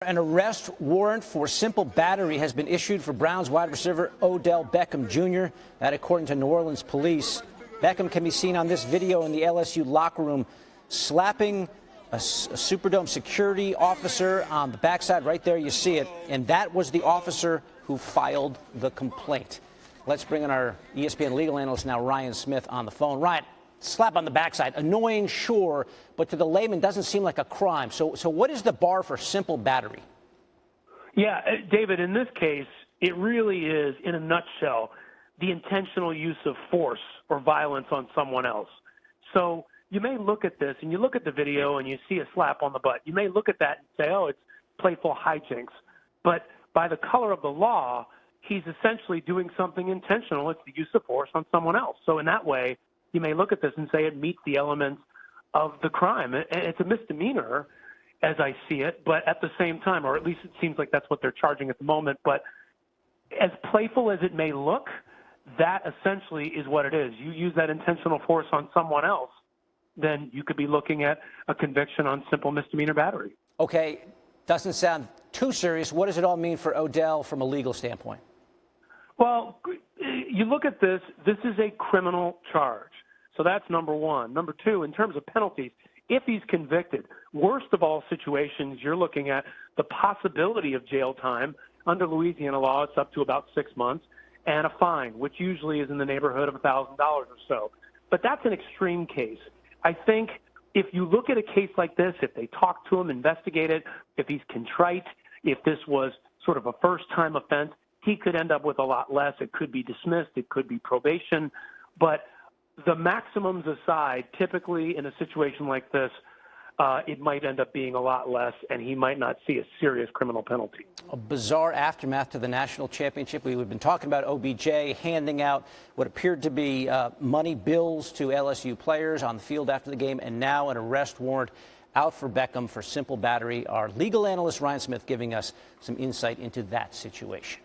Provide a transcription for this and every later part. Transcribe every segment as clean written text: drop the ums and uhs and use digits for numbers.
An arrest warrant for simple battery has been issued for Browns wide receiver Odell Beckham Jr. That, according to New Orleans police. Beckham can be seen on this video in the LSU locker room slapping a Superdome security officer on the backside. Right there, you see it. And that was the officer who filed the complaint. Let's bring in our ESPN legal analyst now, Ryan Smith, on the phone. Ryan, slap on the backside, annoying, sure, but to the layman doesn't seem like a crime. So what is the bar for simple battery? Yeah, David, in this case, it really is, in a nutshell, the intentional use of force or violence on someone else. So you may look at this, and you look at the video, and you see a slap on the butt. You may look at that and say, oh, it's playful hijinks. But by the color of the law, he's essentially doing something intentional. It's the use of force on someone else. So in that way, you may look at this and say it meets the elements of the crime. And it's a misdemeanor, as I see it, but at the same time, or at least it seems like that's what they're charging at the moment. But as playful as it may look, that essentially is what it is. You use that intentional force on someone else, then you could be looking at a conviction on simple misdemeanor battery. Okay, doesn't sound too serious. What does it all mean for Odell from a legal standpoint? Well, you look at this, this is a criminal charge. So that's number one. Number two, in terms of penalties, if he's convicted, worst of all situations, you're looking at the possibility of jail time. Under Louisiana law, it's up to about 6 months, and a fine, which usually is in the neighborhood of $1,000 or so. But that's an extreme case. I think if you look at a case like this, if they talk to him, investigate it, if he's contrite, if this was sort of a first-time offense, he could end up with a lot less. It could be dismissed. It could be probation. But the maximums aside, typically in a situation like this, it might end up being a lot less, and he might not see a serious criminal penalty. A bizarre aftermath to the national championship. We've been talking about OBJ handing out what appeared to be money bills to LSU players on the field after the game, and now an arrest warrant out for Beckham for simple battery. Our legal analyst, Ryan Smith, giving us some insight into that situation.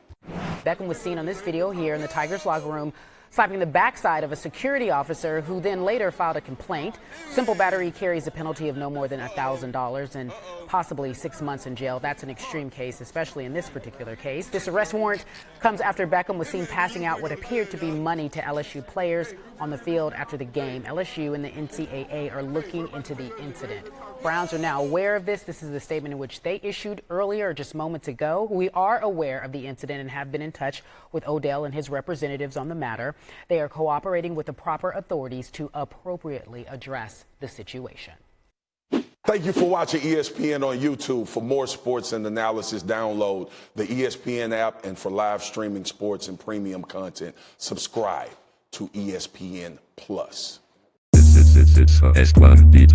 Beckham was seen on this video here in the Tigers locker room slapping the backside of a security officer who then later filed a complaint. Simple battery carries a penalty of no more than $1,000 and possibly 6 months in jail. That's an extreme case, especially in this particular case. This arrest warrant comes after Beckham was seen passing out what appeared to be money to LSU players on the field after the game. LSU and the NCAA are looking into the incident. Browns are now aware of this. This is the statement in which they issued earlier, just moments ago. We are aware of the incident and have been in touch with Odell and his representatives on the matter. They are cooperating with the proper authorities to appropriately address the situation. Thank you for watching ESPN on YouTube. For more sports and analysis, download the ESPN app, and for live streaming sports and premium content, subscribe to ESPN Plus. It's Esquire Beat.